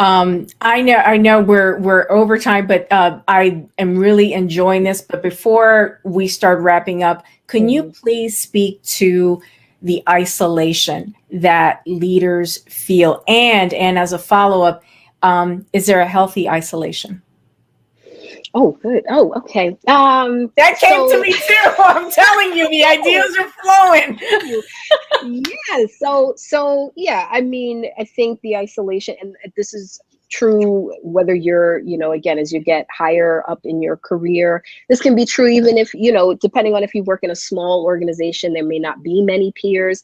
I know we're over time, but I am really enjoying this. But before we start wrapping up, can you Mhm. please speak to the isolation that leaders feel, and as a follow up, is there a healthy isolation? Oh, good. Oh, okay. That came to So me too. I'm telling you, the oh, ideas are flowing. thank you. Yeah. So yeah, I mean, I think the isolation, and this is true whether you're, again, as you get higher up in your career, this can be true even if, depending on if you work in a small organization, there may not be many peers.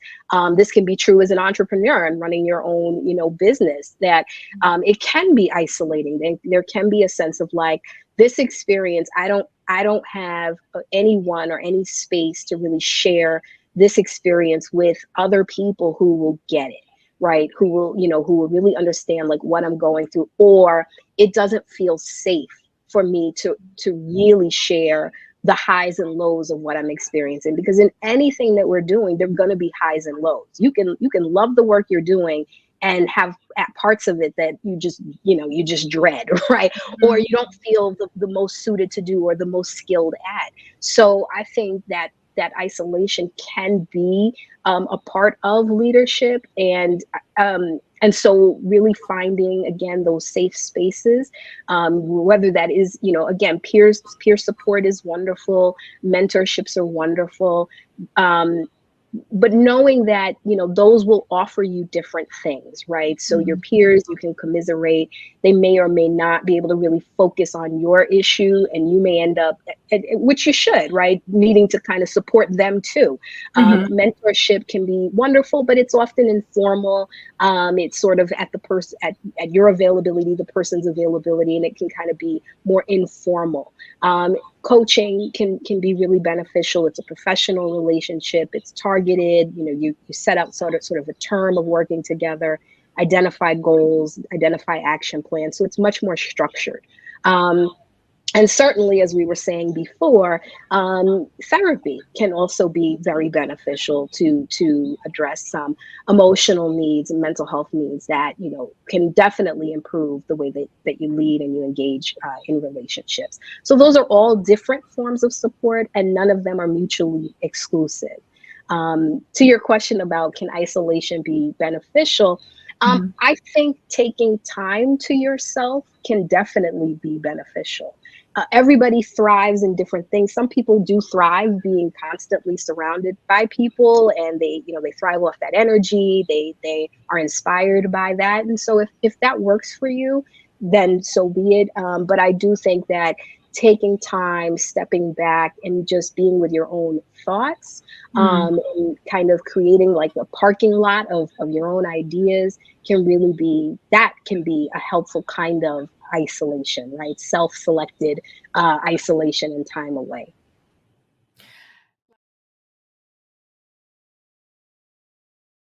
This can be true as an entrepreneur and running your own, business, that it can be isolating. There can be a sense of like, this experience, I don't have anyone or any space to really share this experience with other people who will get it, right? Who will really understand like what I'm going through, or it doesn't feel safe for me to really share the highs and lows of what I'm experiencing, because in anything that we're doing, there're going to be highs and lows. You can love the work you're doing and have at parts of it that you just dread, right? Or you don't feel the most suited to do or the most skilled at. So I think that isolation can be a part of leadership, and so really finding again those safe spaces, whether that is, again, peer support is wonderful, mentorships are wonderful, um, but knowing that those will offer you different things, right? So your Mhm. peers, you can commiserate, they may or may not be able to really focus on your issue, and you may end up, which you should, right, needing to kind of support them too. Mhm. Mentorship can be wonderful, but it's often informal. It's sort of at the person, at your availability, the person's availability, and it can kind of be more informal. Coaching can be really beneficial. It's a professional relationship. It's targeted. You set out sort of a term of working together, identify goals, identify action plans. So it's much more structured. Um, and certainly, as we were saying before, therapy can also be very beneficial to address some emotional needs and mental health needs that can definitely improve the way that you lead and you engage in relationships. So those are all different forms of support, and none of them are mutually exclusive. To your question about can isolation be beneficial, Mhm. I think taking time to yourself can definitely be beneficial. Everybody thrives in different things. Some people do thrive being constantly surrounded by people, and they thrive off that energy. They are inspired by that, and so if that works for you, then so be it. But I do think that taking time, stepping back, and just being with your own thoughts, Mhm. and kind of creating like a parking lot of your own ideas, can be a helpful kind of isolation, right? Self-selected isolation and time away.